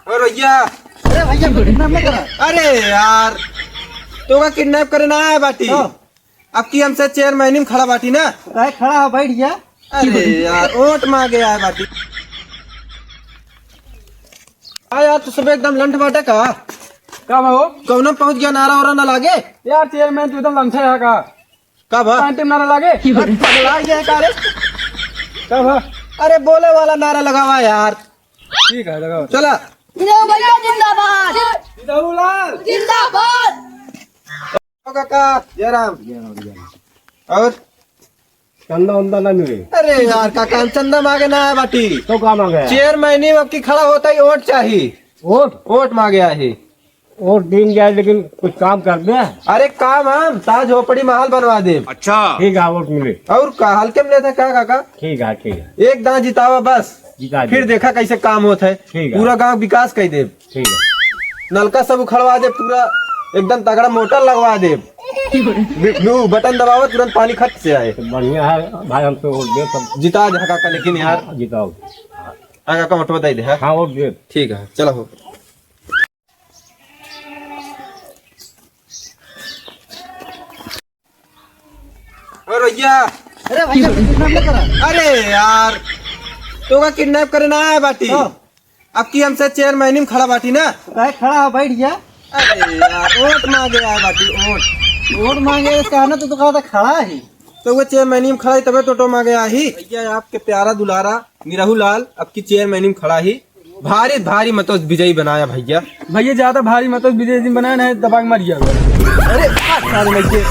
और भैया, अरे भैया किडनैप ना करा। अरे यार तो का किडनैप करे ना आया बाटी। अब की हमसे चेयरमैन में खड़ा बाटी ना। काहे खड़ा है बैठ गया। अरे यार वोट मांगे आया बाटी। यार तो सब एकदम लंठ बाटा का हो कौन पहुंच गया, नारा वारा ना लागे यार चेयरमैन तू एकदम लंछा है का कब टाइम नारा लागे पगला गया है का रे? कब अरे बोले वाला नारा लगावा यार। ठीक है लगाओ चला भैया जिंदाबाद लाल जिंदाबाद। ओ काका जयराम। और चंदा उंदा ना मिले अरे यार काका हम चंदा मांगे ना आया बाटी। तो क्या मांगे चेयरमैन अब की खड़ा होता ही वोट चाहिए। वोट मांगे है। वोट दिन जाए लेकिन कुछ काम कर दे। अरे काम हम ताज झोपड़ी महल बनवा दे। अच्छा ठीक है वोट मिले। और का हल्के में लेते क्या काका? ठीक है ठीक है एक दांत जितावा बस, जिता दे। फिर देखा कैसे काम होता है। ठीक है। पूरा गांव विकास कर दे। ठीक है नलका सब उखड़वा दे, पूरा एकदम तगड़ा मोटर लगवा दे। नू बटन दबाओ तुरंत पानी खट से आए। तो बढ़िया है भाई हमसे वोट दे सब जिता दे काका, लेकिन यार जिताओ। काका मोटर बताई दे। हाँ वोट दे। ठीक है चलो हो। और भैया, अरे भैया किडनैप ना करा। अरे यार तो का किडनैप करे ना आया बाटी। अब की हमसे चेयरमैन में खड़ा बाटी ना। काहे खड़ा है बैठ गया। अरे यार वोट मांगे आया बाटी। वोट मांगे इसका आना तो कहा था खड़ा ही। तो वो चेयरमैन में खड़ा ही तबे टोटो मांगे आ ही। भैया आपके प्यारा दुलारा निराहू लाल अब की चेयरमैन में खड़ा ही। भारी भारी मतों से विजयी बनाया भैया। भैया ज्यादा भारी मतलब विजय दिन बनाया नहीं दबा के मर गया। अरे सारे भैया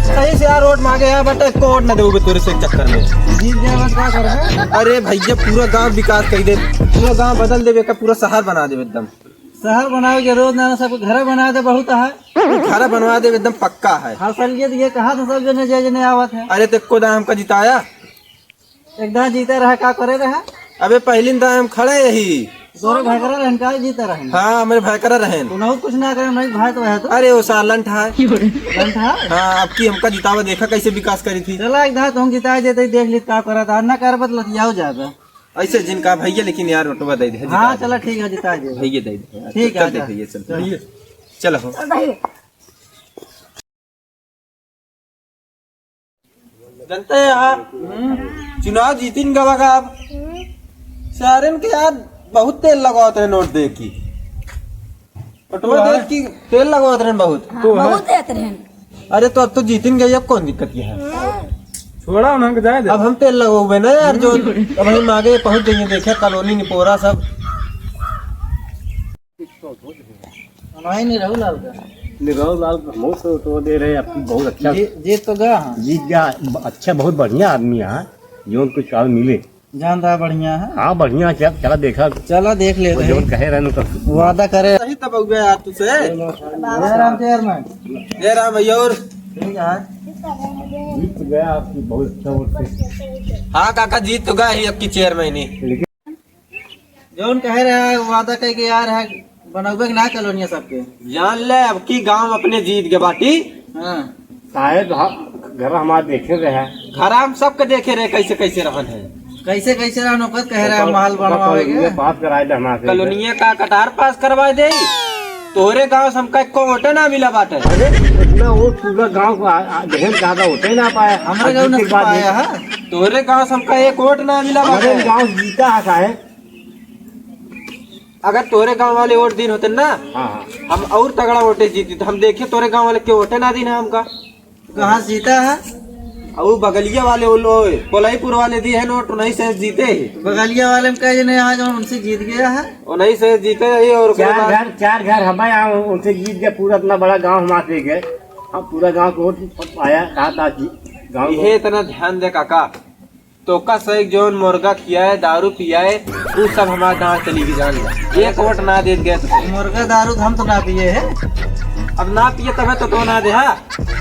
सही से यार वोट मांगे आया बट को वोट न दे तोरे से चक्कर में। जीत गया बस क्या कर रहे। अरे भैया पूरा गांव विकास कर दे, पूरा गांव बदल देवे का, पूरा शहर बना दे एकदम। शहर बनाओ के रोज ना सब घर बना दे बहुत है। घर बनवा दे एकदम पक्का है। हाँ सर ये कहा था सब जने जय जने आवत है। अरे तो दाम हमका जिताया। एकदम जीते रहे का करे रहे। अबे पहली दाम हम खड़े यही। तोरे भयकरा रहन का जीते रहे। हाँ मेरे भाई करा रहे। तू कुछ ना करे नहीं भाई तो है तो अरे वो सालन था। था। हाँ अब की हमका जितावा देखा कैसे विकास करी थी। चला एक तुम जिता देते देख ली का करा था ना कर बदल जाओ जाता ऐसे जिनका भैया, लेकिन यार रोटवा दे दे। हाँ चला ठीक है जिता दे। भैया दे दे। ठीक है, चल दे भैया चल चलो हो। जनता यार चुनाव जीतिन गवा का अब सारे के यार बहुत तेल लगाते हैं नोट दे की। पेट्रोल दे की तेल लगाते हैं बहुत। बहुत देते हैं। अरे तो अब तो जीतिन गई, अब कौन दिक्कत है। छोड़ा उन्हें जाए अब हम तेल लगोगे ना यार, जो अब हम आगे पहुंच जाएंगे। देखे कॉलोनी निपोरा सब नहीं रहू लाल का निगाह लाल तो दे रहे आपकी बहुत अच्छा जीत तो गया। हाँ जीत गया। अच्छा बहुत बढ़िया आदमी है जो कुछ चाल मिले। जानता बढ़िया है। हाँ बढ़िया चला देखा चलो देख ले जो कहे रहे वादा करे। सही तब हो गया यार तुझसे। जय राम चेयरमैन। जय राम भैया। और ठीक है जीत गया आपकी बहुत अच्छा वोट से। हाँ काका जीत तो गया ही अब की चेयरमैन। लेकिन जो कह रहे हैं वादा कह के यार है बनोगे ना कॉलोनिया सबके। जान ले अब की गांव अपने जीत के बाटी। हाँ शायद घर हमारे देखे रहे हैं। घर हम सबके देखे रहे कैसे कैसे रहन है। कैसे कैसे नौकत कह रहा है महल बनवाओगे। बात कराए थे हमारे कॉलोनिया का कटार पास करवा दे। तोहरे गांव से हमका एको वोटे ना मिला बाटे। इतना वोट पूरा गाँव को ज्यादा होते ही ना पाए। हमारे गाँव ने पाया है। तोहरे गांव से हमका एक वोट ना मिला बाटे। गाँव जीता है शायद। अगर तोरे गांव वाले वोट दिन होते ना हाँ हम और तगड़ा वोटे जीती। तो हम देखे तोरे गांव वाले के वोटे ना दिन है हमका। कहाँ जीता है। और बगलिया वाले वो लोग कोलाईपुर वाले दी है नोट, उन्हीं से जीते ही। बगलिया वाले में कहे नहीं आज उनसे जीत गया है। उन्हीं से जीते ही। और चार घर हमारे यहाँ उनसे जीत गया। पूरा इतना बड़ा गांव हमारे गए। हम पूरा गांव को वोट पाया कहा था गाँव ये इतना ध्यान दे काका। तो का सही जो मुर्गा किया है, दारू पिया है, वो सब हमारे गाँव चली गई। जान ले एक वोट ना दे गए तो मुर्गा दारू हम तो ना पिए है। अब ना पिए तबे तो ना दे। हाँ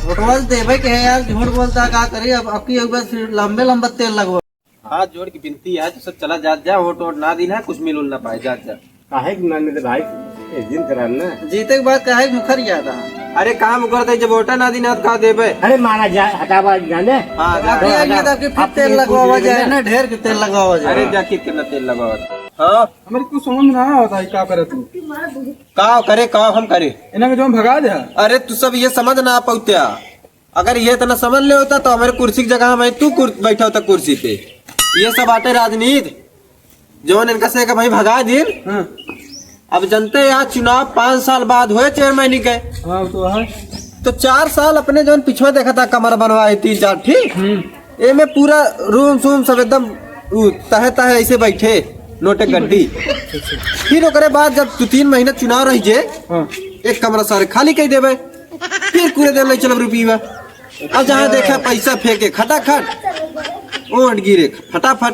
वोटवा देवे के है यार, झूठ बोलता क्या करी। अब की एक बार फिर लंबे लंबे तेल लगवा। हाथ जोड़ की विनती है, सब चला जात जा। वोट वोट ना दिन है, कुछ मिल ना पाए। जात जा काहे कि मेरे भाई एक दिन कराना। जीते के बाद कहे मुखर जाता है। अरे काम करते जब वोटा ना दिन का देवे। अरे मारा जाए हटावा जाने। हाँ फिर तेल लगवा जाए ना, ढेर के तेल लगवा जाए। अरे जाकिर के ना तेल लगाओ। हाँ हमारे कुछ समझ में ना होता है क्या करे तू का करे का हम करे। इन्हें के जो हम भगा दे अरे तू सब ये समझ ना पौत्या, अगर ये इतना समझ ले होता तो हमारे कुर्सी की जगह मैं तू बैठा होता कुर्सी पे। ये सब आटे राजनीति जो इनका से का भाई भगा दिन। अब जनते यहाँ चुनाव 5 साल बाद हुए चेयरमैन के, हाँ तो है तो 4 साल अपने जो पिछवा देखा था कमर बनवाए 3-4 ठीक, ये में पूरा रूम सूम सब एकदम तहे तहे ऐसे बैठे नोटे गड्डी। फिर ओकरे बाद जब 2-3 महीना चुनाव रही जे, एक कमरा सारे खाली कही देवे, फिर पूरे दिन ले चलब रुपये। अब जहाँ देखा पैसा फेंके खटाखट ओट गिरे फटाफट।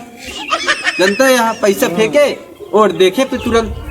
जनता यहाँ पैसा फेंके और देखे फिर तुरंत